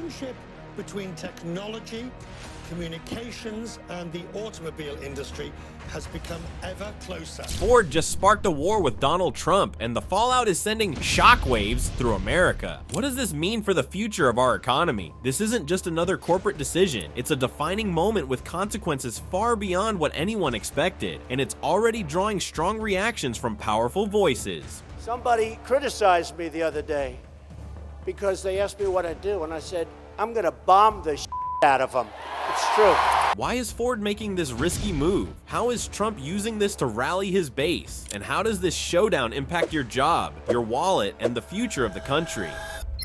relationship between technology, communications, and the automobile industry has become ever closer. Ford just sparked a war with Donald Trump, and the fallout is sending shockwaves through America. What does this mean for the future of our economy? This isn't just another corporate decision. It's a defining moment with consequences far beyond what anyone expected, and it's already drawing strong reactions from powerful voices. Somebody criticized me the other day because they asked me what I do, and I said, I'm gonna bomb the out of them. It's true. Why is Ford making this risky move? How is Trump using this to rally his base? And how does this showdown impact your job, your wallet, and the future of the country?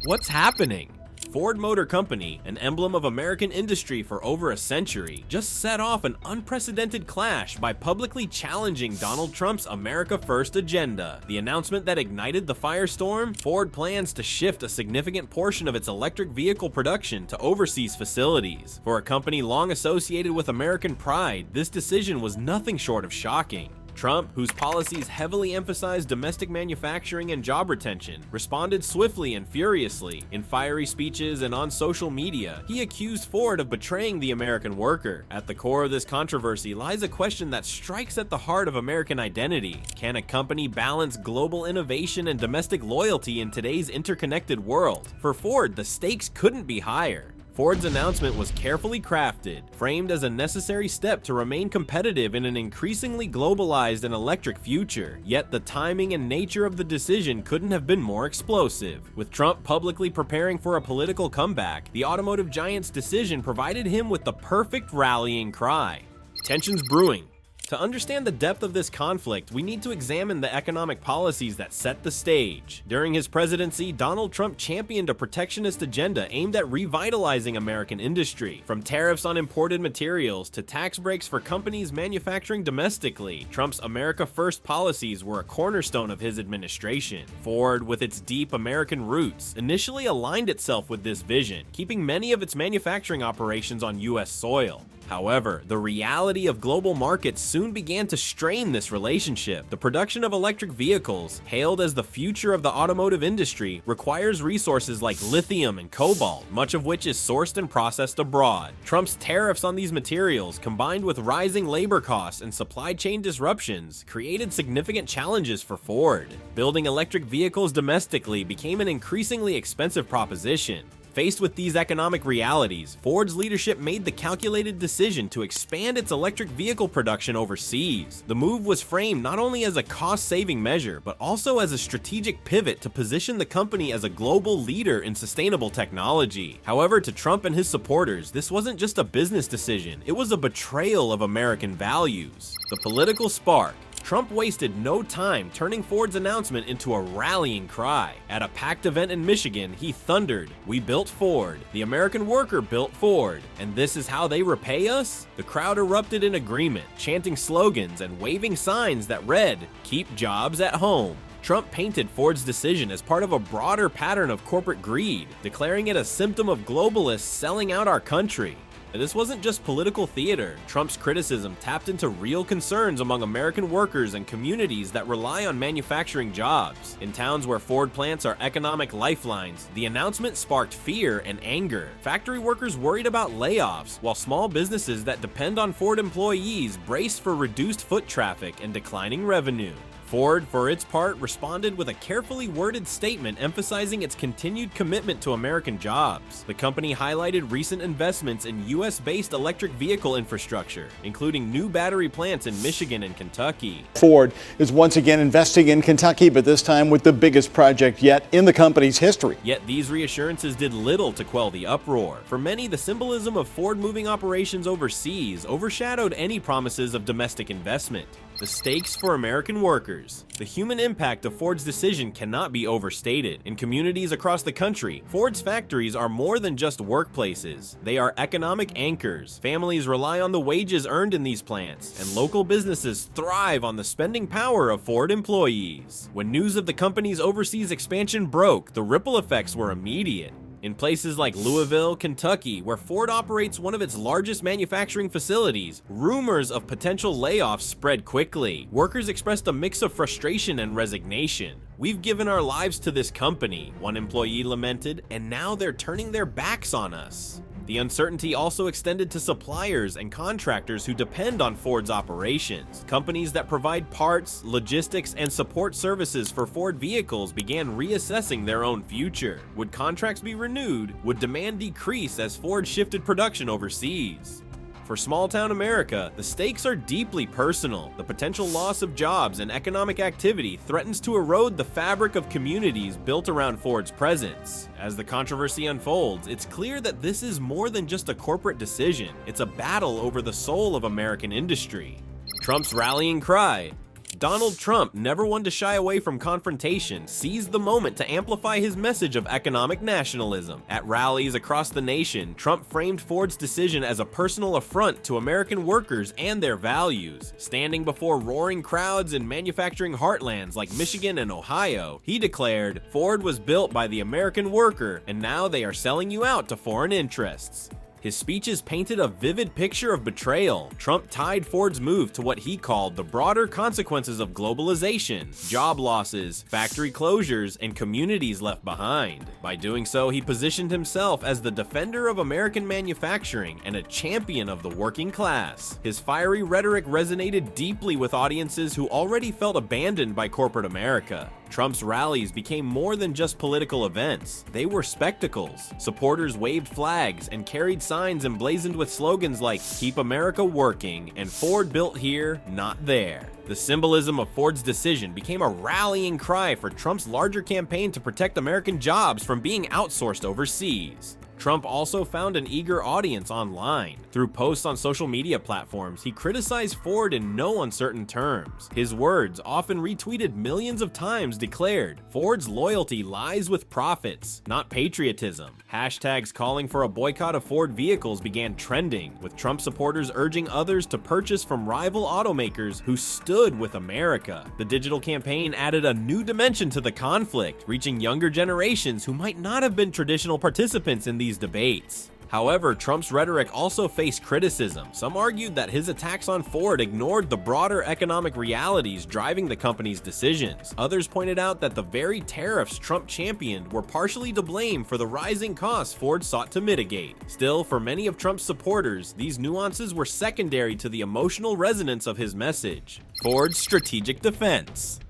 What's happening? Ford Motor Company, an emblem of American industry for over a century, just set off an unprecedented clash by publicly challenging Donald Trump's America First agenda. The announcement that ignited the firestorm: Ford plans to shift a significant portion of its electric vehicle production to overseas facilities. For a company long associated with American pride, this decision was nothing short of shocking. Trump, whose policies heavily emphasized domestic manufacturing and job retention, responded swiftly and furiously. In fiery speeches and on social media, he accused Ford of betraying the American worker. At the core of this controversy lies a question that strikes at the heart of American identity. Can a company balance global innovation and domestic loyalty in today's interconnected world? For Ford, the stakes couldn't be higher. Ford's announcement was carefully crafted, framed as a necessary step to remain competitive in an increasingly globalized and electric future. Yet the timing and nature of the decision couldn't have been more explosive. With Trump publicly preparing for a political comeback, the automotive giant's decision provided him with the perfect rallying cry. Tensions brewing. To understand the depth of this conflict, we need to examine the economic policies that set the stage. During his presidency, Donald Trump championed a protectionist agenda aimed at revitalizing American industry. From tariffs on imported materials to tax breaks for companies manufacturing domestically, Trump's America First policies were a cornerstone of his administration. Ford, with its deep American roots, initially aligned itself with this vision, keeping many of its manufacturing operations on U.S. soil. However, the reality of global markets soon began to strain this relationship. The production of electric vehicles, hailed as the future of the automotive industry, requires resources like lithium and cobalt, much of which is sourced and processed abroad. Trump's tariffs on these materials, combined with rising labor costs and supply chain disruptions, created significant challenges for Ford. Building electric vehicles domestically became an increasingly expensive proposition. Faced with these economic realities, Ford's leadership made the calculated decision to expand its electric vehicle production overseas. The move was framed not only as a cost-saving measure, but also as a strategic pivot to position the company as a global leader in sustainable technology. However, to Trump and his supporters, this wasn't just a business decision, it was a betrayal of American values. The political spark. Trump wasted no time turning Ford's announcement into a rallying cry. At a packed event in Michigan, he thundered, "We built Ford. The American worker built Ford. And this is how they repay us?" The crowd erupted in agreement, chanting slogans and waving signs that read, "Keep jobs at home." Trump painted Ford's decision as part of a broader pattern of corporate greed, declaring it a symptom of globalists selling out our country. This wasn't just political theater. Trump's criticism tapped into real concerns among American workers and communities that rely on manufacturing jobs. In towns where Ford plants are economic lifelines, the announcement sparked fear and anger. Factory workers worried about layoffs, while small businesses that depend on Ford employees braced for reduced foot traffic and declining revenue. Ford, for its part, responded with a carefully worded statement emphasizing its continued commitment to American jobs. The company highlighted recent investments in U.S.-based electric vehicle infrastructure, including new battery plants in Michigan and Kentucky. Ford is once again investing in Kentucky, but this time with the biggest project yet in the company's history. Yet these reassurances did little to quell the uproar. For many, the symbolism of Ford moving operations overseas overshadowed any promises of domestic investment. The stakes for American workers. The human impact of Ford's decision cannot be overstated. In communities across the country, Ford's factories are more than just workplaces. They are economic anchors. Families rely on the wages earned in these plants, and local businesses thrive on the spending power of Ford employees. When news of the company's overseas expansion broke, the ripple effects were immediate. In places like Louisville, Kentucky, where Ford operates one of its largest manufacturing facilities, rumors of potential layoffs spread quickly. Workers expressed a mix of frustration and resignation. "We've given our lives to this company," one employee lamented, "and now they're turning their backs on us." The uncertainty also extended to suppliers and contractors who depend on Ford's operations. Companies that provide parts, logistics, and support services for Ford vehicles began reassessing their own future. Would contracts be renewed? Would demand decrease as Ford shifted production overseas? For small-town America, the stakes are deeply personal. The potential loss of jobs and economic activity threatens to erode the fabric of communities built around Ford's presence. As the controversy unfolds, it's clear that this is more than just a corporate decision. It's a battle over the soul of American industry. Trump's rallying cry. Donald Trump, never one to shy away from confrontation, seized the moment to amplify his message of economic nationalism. At rallies across the nation, Trump framed Ford's decision as a personal affront to American workers and their values. Standing before roaring crowds in manufacturing heartlands like Michigan and Ohio, he declared, "Ford was built by the American worker, and now they are selling you out to foreign interests." His speeches painted a vivid picture of betrayal. Trump tied Ford's move to what he called the broader consequences of globalization, job losses, factory closures, and communities left behind. By doing so, he positioned himself as the defender of American manufacturing and a champion of the working class. His fiery rhetoric resonated deeply with audiences who already felt abandoned by corporate America. Trump's rallies became more than just political events. They were spectacles. Supporters waved flags and carried signs emblazoned with slogans like "Keep America Working" and "Ford built here, not there." The symbolism of Ford's decision became a rallying cry for Trump's larger campaign to protect American jobs from being outsourced overseas. Trump also found an eager audience online. Through posts on social media platforms, he criticized Ford in no uncertain terms. His words, often retweeted millions of times, declared, "Ford's loyalty lies with profits, not patriotism." Hashtags calling for a boycott of Ford vehicles began trending, with Trump supporters urging others to purchase from rival automakers who stood with America. The digital campaign added a new dimension to the conflict, reaching younger generations who might not have been traditional participants in these debates. However, Trump's rhetoric also faced criticism. Some argued that his attacks on Ford ignored the broader economic realities driving the company's decisions. Others pointed out that the very tariffs Trump championed were partially to blame for the rising costs Ford sought to mitigate. Still, for many of Trump's supporters, these nuances were secondary to the emotional resonance of his message. Ford's strategic defense.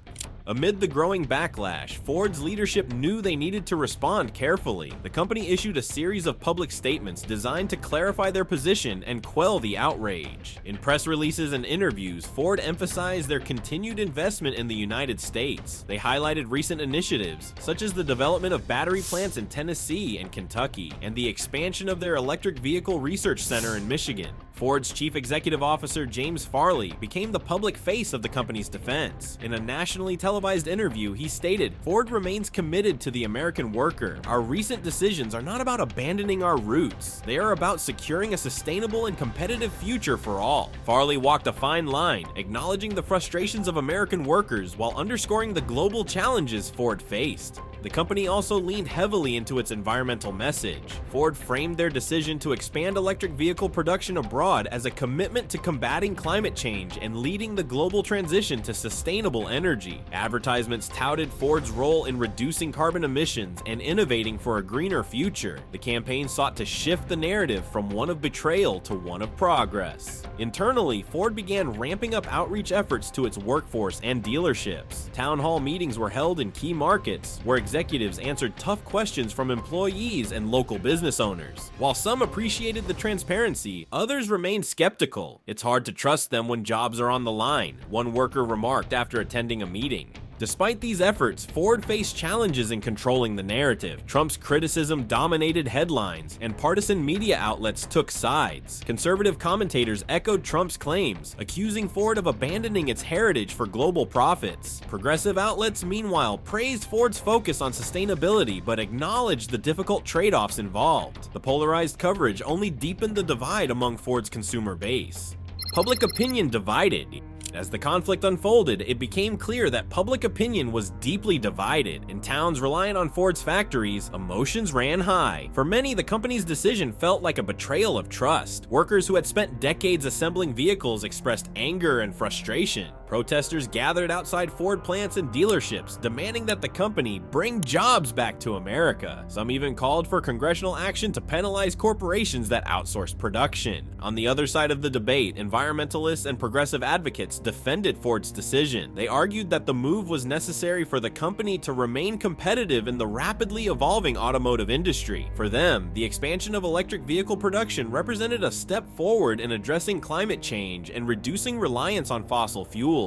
Amid the growing backlash, Ford's leadership knew they needed to respond carefully. The company issued a series of public statements designed to clarify their position and quell the outrage. In press releases and interviews, Ford emphasized their continued investment in the United States. They highlighted recent initiatives, such as the development of battery plants in Tennessee and Kentucky, and the expansion of their electric vehicle research center in Michigan. Ford's chief executive officer, James Farley, became the public face of the company's defense. In a nationally televised interview, he stated, "Ford remains committed to the American worker. Our recent decisions are not about abandoning our roots. They are about securing a sustainable and competitive future for all." Farley walked a fine line, acknowledging the frustrations of American workers while underscoring the global challenges Ford faced. The company also leaned heavily into its environmental message. Ford framed their decision to expand electric vehicle production abroad as a commitment to combating climate change and leading the global transition to sustainable energy. Advertisements touted Ford's role in reducing carbon emissions and innovating for a greener future. The campaign sought to shift the narrative from one of betrayal to one of progress. Internally, Ford began ramping up outreach efforts to its workforce and dealerships. Town hall meetings were held in key markets, where executives answered tough questions from employees and local business owners. While some appreciated the transparency, others remained skeptical. "It's hard to trust them when jobs are on the line," one worker remarked after attending a meeting. Despite these efforts, Ford faced challenges in controlling the narrative. Trump's criticism dominated headlines, and partisan media outlets took sides. Conservative commentators echoed Trump's claims, accusing Ford of abandoning its heritage for global profits. Progressive outlets, meanwhile, praised Ford's focus on sustainability but acknowledged the difficult trade-offs involved. The polarized coverage only deepened the divide among Ford's consumer base. Public opinion divided. As the conflict unfolded, it became clear that public opinion was deeply divided. In towns reliant on Ford's factories, emotions ran high. For many, the company's decision felt like a betrayal of trust. Workers who had spent decades assembling vehicles expressed anger and frustration. Protesters gathered outside Ford plants and dealerships, demanding that the company bring jobs back to America. Some even called for congressional action to penalize corporations that outsource production. On the other side of the debate, environmentalists and progressive advocates defended Ford's decision. They argued that the move was necessary for the company to remain competitive in the rapidly evolving automotive industry. For them, the expansion of electric vehicle production represented a step forward in addressing climate change and reducing reliance on fossil fuels.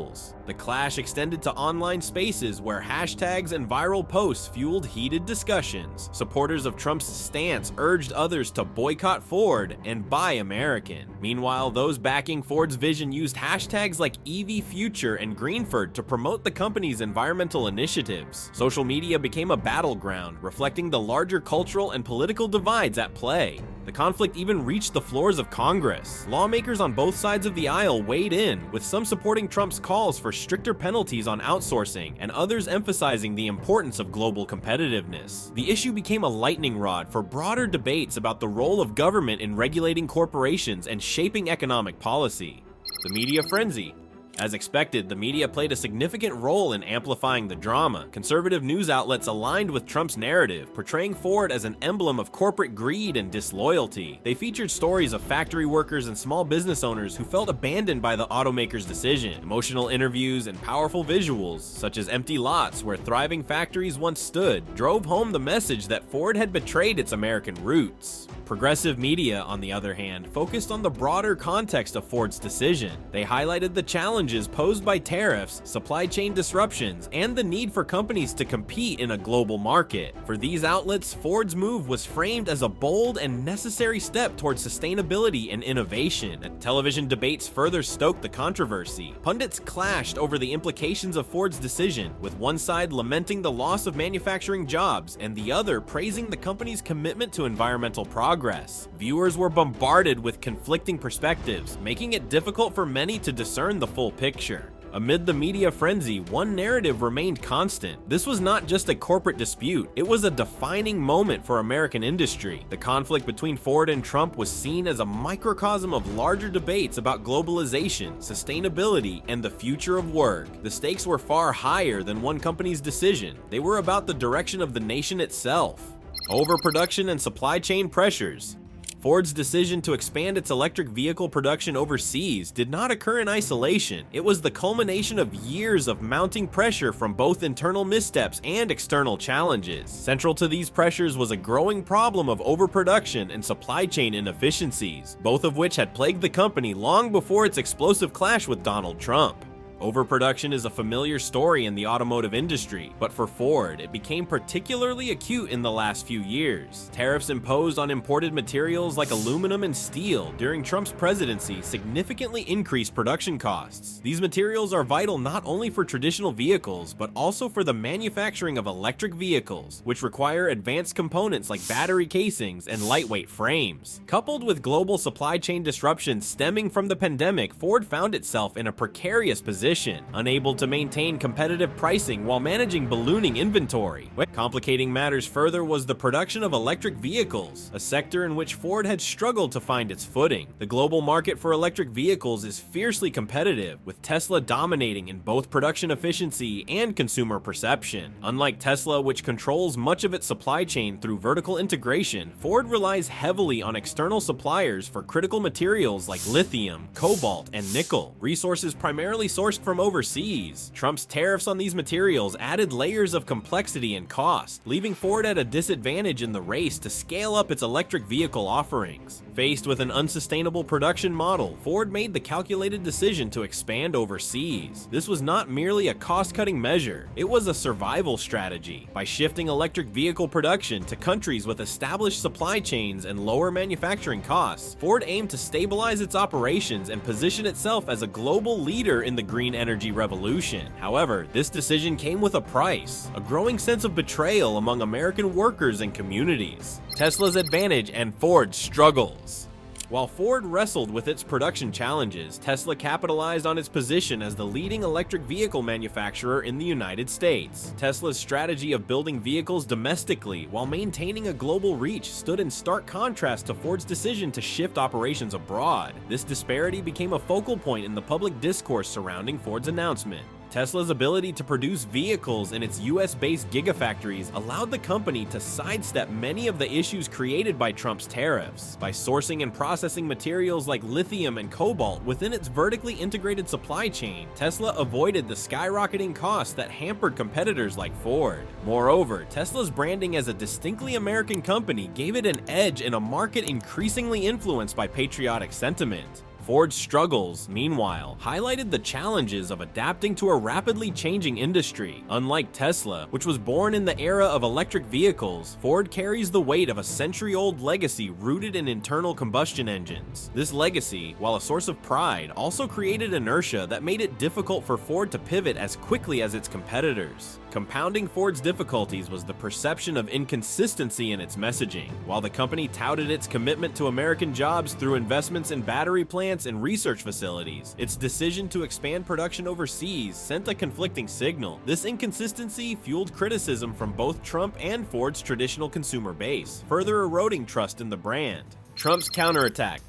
The clash extended to online spaces where hashtags and viral posts fueled heated discussions. Supporters of Trump's stance urged others to boycott Ford and buy American. Meanwhile, those backing Ford's vision used hashtags like EV Future and Greenford to promote the company's environmental initiatives. Social media became a battleground, reflecting the larger cultural and political divides at play. The conflict even reached the floors of Congress. Lawmakers on both sides of the aisle weighed in, with some supporting Trump's calls for stricter penalties on outsourcing and others emphasizing the importance of global competitiveness. The issue became a lightning rod for broader debates about the role of government in regulating corporations and shaping economic policy. The media frenzy. As expected, the media played a significant role in amplifying the drama. Conservative news outlets aligned with Trump's narrative, portraying Ford as an emblem of corporate greed and disloyalty. They featured stories of factory workers and small business owners who felt abandoned by the automaker's decision. Emotional interviews and powerful visuals, such as empty lots where thriving factories once stood, drove home the message that Ford had betrayed its American roots. Progressive media, on the other hand, focused on the broader context of Ford's decision. They highlighted the challenges posed by tariffs, supply chain disruptions, and the need for companies to compete in a global market. For these outlets, Ford's move was framed as a bold and necessary step towards sustainability and innovation. Television debates further stoked the controversy. Pundits clashed over the implications of Ford's decision, with one side lamenting the loss of manufacturing jobs and the other praising the company's commitment to environmental progress. Viewers were bombarded with conflicting perspectives, making it difficult for many to discern the full picture. Amid the media frenzy, one narrative remained constant. This was not just a corporate dispute, it was a defining moment for American industry. The conflict between Ford and Trump was seen as a microcosm of larger debates about globalization, sustainability, and the future of work. The stakes were far higher than one company's decision. They were about the direction of the nation itself. Overproduction and supply chain pressures. Ford's decision to expand its electric vehicle production overseas did not occur in isolation. It was the culmination of years of mounting pressure from both internal missteps and external challenges. Central to these pressures was a growing problem of overproduction and supply chain inefficiencies, both of which had plagued the company long before its explosive clash with Donald Trump. Overproduction is a familiar story in the automotive industry, but for Ford, it became particularly acute in the last few years. Tariffs imposed on imported materials like aluminum and steel during Trump's presidency significantly increased production costs. These materials are vital not only for traditional vehicles, but also for the manufacturing of electric vehicles, which require advanced components like battery casings and lightweight frames. Coupled with global supply chain disruptions stemming from the pandemic, Ford found itself in a precarious position, unable to maintain competitive pricing while managing ballooning inventory. Complicating matters further was the production of electric vehicles, a sector in which Ford had struggled to find its footing. The global market for electric vehicles is fiercely competitive, with Tesla dominating in both production efficiency and consumer perception. Unlike Tesla, which controls much of its supply chain through vertical integration, Ford relies heavily on external suppliers for critical materials like lithium, cobalt, and nickel, resources primarily sourced from overseas. Trump's tariffs on these materials added layers of complexity and cost, leaving Ford at a disadvantage in the race to scale up its electric vehicle offerings. Faced with an unsustainable production model, Ford made the calculated decision to expand overseas. This was not merely a cost-cutting measure, it was a survival strategy. By shifting electric vehicle production to countries with established supply chains and lower manufacturing costs, Ford aimed to stabilize its operations and position itself as a global leader in the green energy revolution. However, this decision came with a price, a growing sense of betrayal among American workers and communities. Tesla's advantage and Ford's struggles. While Ford wrestled with its production challenges, Tesla capitalized on its position as the leading electric vehicle manufacturer in the United States. Tesla's strategy of building vehicles domestically while maintaining a global reach stood in stark contrast to Ford's decision to shift operations abroad. This disparity became a focal point in the public discourse surrounding Ford's announcement. Tesla's ability to produce vehicles in its US-based gigafactories allowed the company to sidestep many of the issues created by Trump's tariffs. By sourcing and processing materials like lithium and cobalt within its vertically integrated supply chain, Tesla avoided the skyrocketing costs that hampered competitors like Ford. Moreover, Tesla's branding as a distinctly American company gave it an edge in a market increasingly influenced by patriotic sentiment. Ford's struggles, meanwhile, highlighted the challenges of adapting to a rapidly changing industry. Unlike Tesla, which was born in the era of electric vehicles, Ford carries the weight of a century-old legacy rooted in internal combustion engines. This legacy, while a source of pride, also created inertia that made it difficult for Ford to pivot as quickly as its competitors. Compounding Ford's difficulties was the perception of inconsistency in its messaging. While the company touted its commitment to American jobs through investments in battery plants and research facilities, its decision to expand production overseas sent a conflicting signal. This inconsistency fueled criticism from both Trump and Ford's traditional consumer base, further eroding trust in the brand. Trump's counterattack.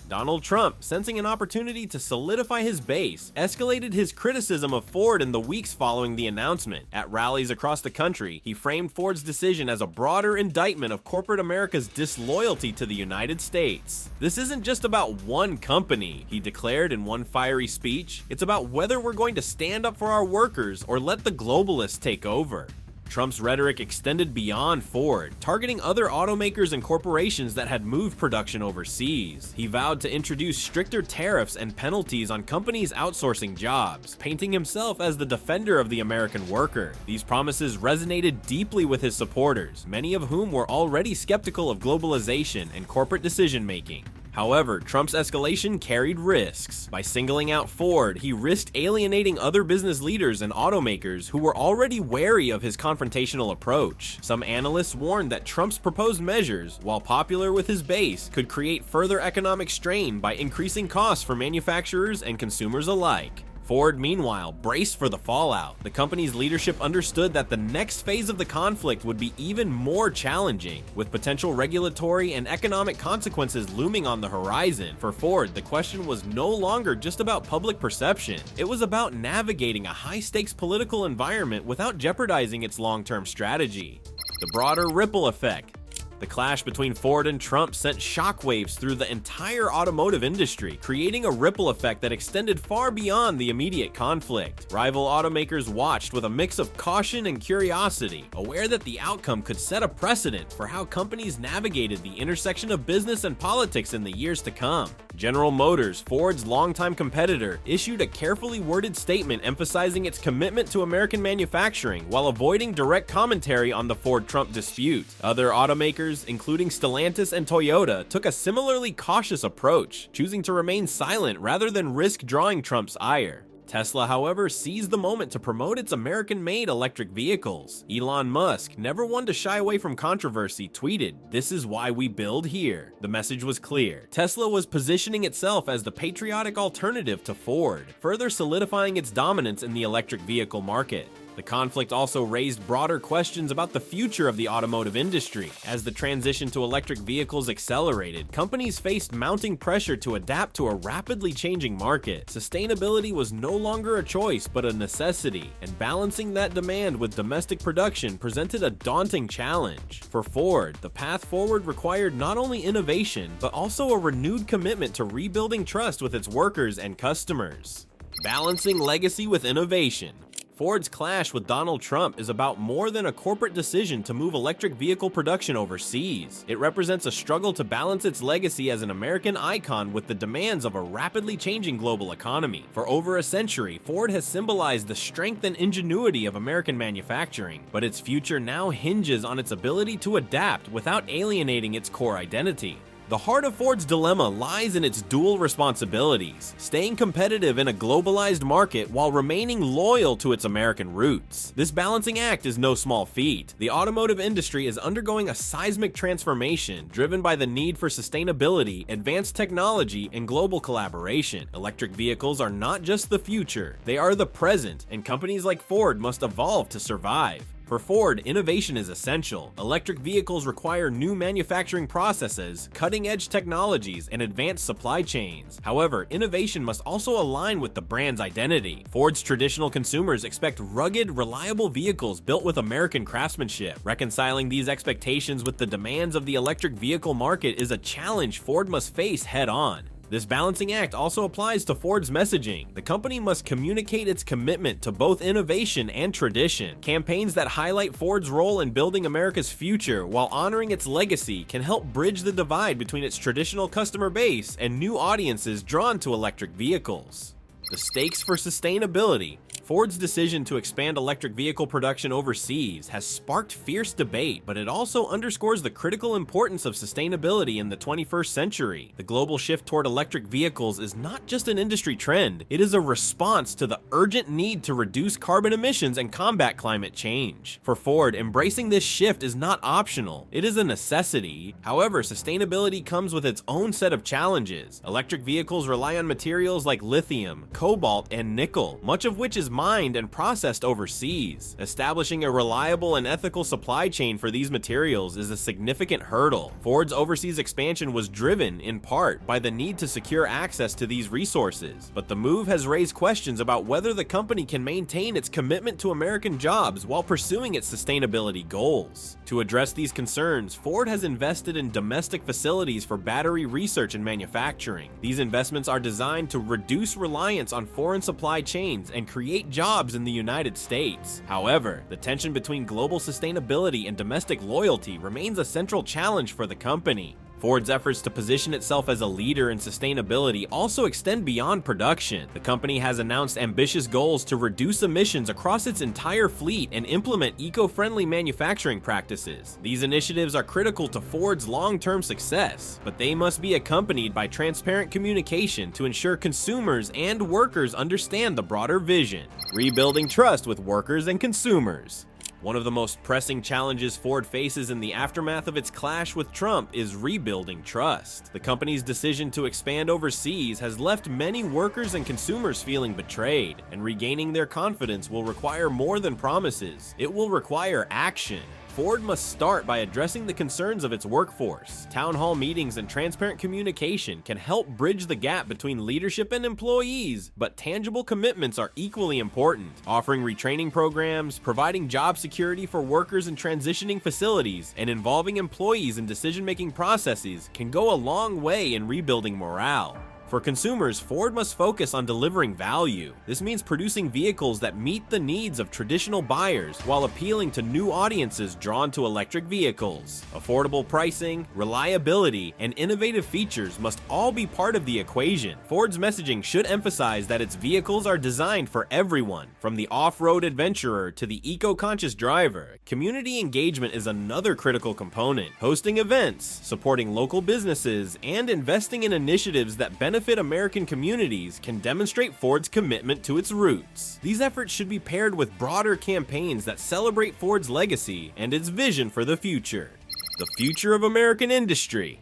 Donald Trump, sensing an opportunity to solidify his base, escalated his criticism of Ford in the weeks following the announcement. At rallies across the country, he framed Ford's decision as a broader indictment of corporate America's disloyalty to the United States. "This isn't just about one company," he declared in one fiery speech. "It's about whether we're going to stand up for our workers or let the globalists take over." Trump's rhetoric extended beyond Ford, targeting other automakers and corporations that had moved production overseas. He vowed to introduce stricter tariffs and penalties on companies outsourcing jobs, painting himself as the defender of the American worker. These promises resonated deeply with his supporters, many of whom were already skeptical of globalization and corporate decision-making. However, Trump's escalation carried risks. By singling out Ford, he risked alienating other business leaders and automakers who were already wary of his confrontational approach. Some analysts warned that Trump's proposed measures, while popular with his base, could create further economic strain by increasing costs for manufacturers and consumers alike. Ford, meanwhile, braced for the fallout. The company's leadership understood that the next phase of the conflict would be even more challenging, with potential regulatory and economic consequences looming on the horizon. For Ford, the question was no longer just about public perception. It was about navigating a high-stakes political environment without jeopardizing its long-term strategy. The broader ripple effect. The clash between Ford and Trump sent shockwaves through the entire automotive industry, creating a ripple effect that extended far beyond the immediate conflict. Rival automakers watched with a mix of caution and curiosity, aware that the outcome could set a precedent for how companies navigated the intersection of business and politics in the years to come. General Motors, Ford's longtime competitor, issued a carefully worded statement emphasizing its commitment to American manufacturing while avoiding direct commentary on the Ford-Trump dispute. Other automakers, including Stellantis and Toyota, took a similarly cautious approach, choosing to remain silent rather than risk drawing Trump's ire. Tesla, however, seized the moment to promote its American-made electric vehicles. Elon Musk, never one to shy away from controversy, tweeted, "This is why we build here." The message was clear. Tesla was positioning itself as the patriotic alternative to Ford, further solidifying its dominance in the electric vehicle market. The conflict also raised broader questions about the future of the automotive industry. As the transition to electric vehicles accelerated, companies faced mounting pressure to adapt to a rapidly changing market. Sustainability was no longer a choice but a necessity, and balancing that demand with domestic production presented a daunting challenge. For Ford, the path forward required not only innovation, but also a renewed commitment to rebuilding trust with its workers and customers. Balancing legacy with innovation. Ford's clash with Donald Trump is about more than a corporate decision to move electric vehicle production overseas. It represents a struggle to balance its legacy as an American icon with the demands of a rapidly changing global economy. For over a century, Ford has symbolized the strength and ingenuity of American manufacturing, but its future now hinges on its ability to adapt without alienating its core identity. The heart of Ford's dilemma lies in its dual responsibilities, staying competitive in a globalized market while remaining loyal to its American roots. This balancing act is no small feat. The automotive industry is undergoing a seismic transformation driven by the need for sustainability, advanced technology, and global collaboration. Electric vehicles are not just the future, they are the present, and companies like Ford must evolve to survive. For Ford, innovation is essential. Electric vehicles require new manufacturing processes, cutting-edge technologies, and advanced supply chains. However, innovation must also align with the brand's identity. Ford's traditional consumers expect rugged, reliable vehicles built with American craftsmanship. Reconciling these expectations with the demands of the electric vehicle market is a challenge Ford must face head-on. This balancing act also applies to Ford's messaging. The company must communicate its commitment to both innovation and tradition. Campaigns that highlight Ford's role in building America's future while honoring its legacy can help bridge the divide between its traditional customer base and new audiences drawn to electric vehicles. The stakes for sustainability. Ford's decision to expand electric vehicle production overseas has sparked fierce debate, but it also underscores the critical importance of sustainability in the 21st century. The global shift toward electric vehicles is not just an industry trend, it is a response to the urgent need to reduce carbon emissions and combat climate change. For Ford, embracing this shift is not optional, it is a necessity. However, sustainability comes with its own set of challenges. Electric vehicles rely on materials like lithium, cobalt, and nickel, much of which is mined and processed overseas. Establishing a reliable and ethical supply chain for these materials is a significant hurdle. Ford's overseas expansion was driven, in part, by the need to secure access to these resources, but the move has raised questions about whether the company can maintain its commitment to American jobs while pursuing its sustainability goals. To address these concerns, Ford has invested in domestic facilities for battery research and manufacturing. These investments are designed to reduce reliance on foreign supply chains and create jobs in the United States. However, the tension between global sustainability and domestic loyalty remains a central challenge for the company. Ford's efforts to position itself as a leader in sustainability also extend beyond production. The company has announced ambitious goals to reduce emissions across its entire fleet and implement eco-friendly manufacturing practices. These initiatives are critical to Ford's long-term success, but they must be accompanied by transparent communication to ensure consumers and workers understand the broader vision. Rebuilding trust with workers and consumers. One of the most pressing challenges Ford faces in the aftermath of its clash with Trump is rebuilding trust. The company's decision to expand overseas has left many workers and consumers feeling betrayed, and regaining their confidence will require more than promises. It will require action. Ford must start by addressing the concerns of its workforce. Town hall meetings and transparent communication can help bridge the gap between leadership and employees, but tangible commitments are equally important. Offering retraining programs, providing job security for workers in transitioning facilities, and involving employees in decision-making processes can go a long way in rebuilding morale. For consumers, Ford must focus on delivering value. This means producing vehicles that meet the needs of traditional buyers while appealing to new audiences drawn to electric vehicles. Affordable pricing, reliability, and innovative features must all be part of the equation. Ford's messaging should emphasize that its vehicles are designed for everyone, from the off-road adventurer to the eco-conscious driver. Community engagement is another critical component. Hosting events, supporting local businesses, and investing in initiatives that benefit American communities can demonstrate Ford's commitment to its roots. These efforts should be paired with broader campaigns that celebrate Ford's legacy and its vision for the future. The future of American industry.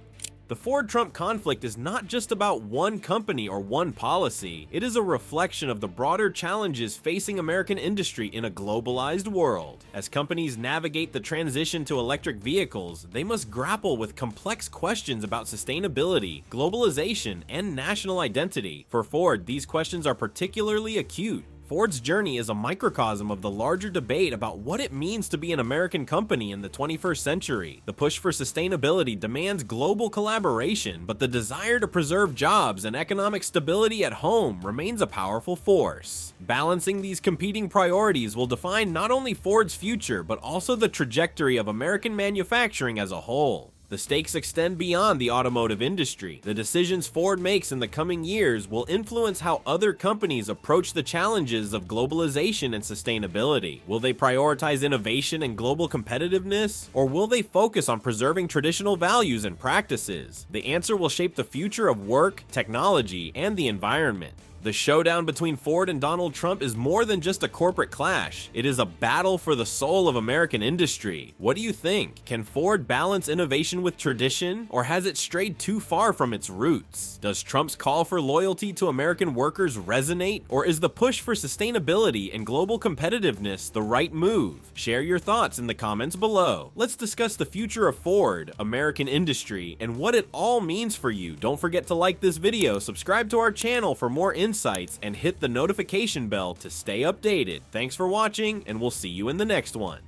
The Ford-Trump conflict is not just about one company or one policy. It is a reflection of the broader challenges facing American industry in a globalized world. As companies navigate the transition to electric vehicles, they must grapple with complex questions about sustainability, globalization, and national identity. For Ford, these questions are particularly acute. Ford's journey is a microcosm of the larger debate about what it means to be an American company in the 21st century. The push for sustainability demands global collaboration, but the desire to preserve jobs and economic stability at home remains a powerful force. Balancing these competing priorities will define not only Ford's future, but also the trajectory of American manufacturing as a whole. The stakes extend beyond the automotive industry. The decisions Ford makes in the coming years will influence how other companies approach the challenges of globalization and sustainability. Will they prioritize innovation and global competitiveness, or will they focus on preserving traditional values and practices? The answer will shape the future of work, technology, and the environment. The showdown between Ford and Donald Trump is more than just a corporate clash. It is a battle for the soul of American industry. What do you think? Can Ford balance innovation with tradition, or has it strayed too far from its roots? Does Trump's call for loyalty to American workers resonate, or is the push for sustainability and global competitiveness the right move? Share your thoughts in the comments below. Let's discuss the future of Ford, American industry, and what it all means for you. Don't forget to like this video, subscribe to our channel for more insights, and hit the notification bell to stay updated. Thanks for watching, and we'll see you in the next one.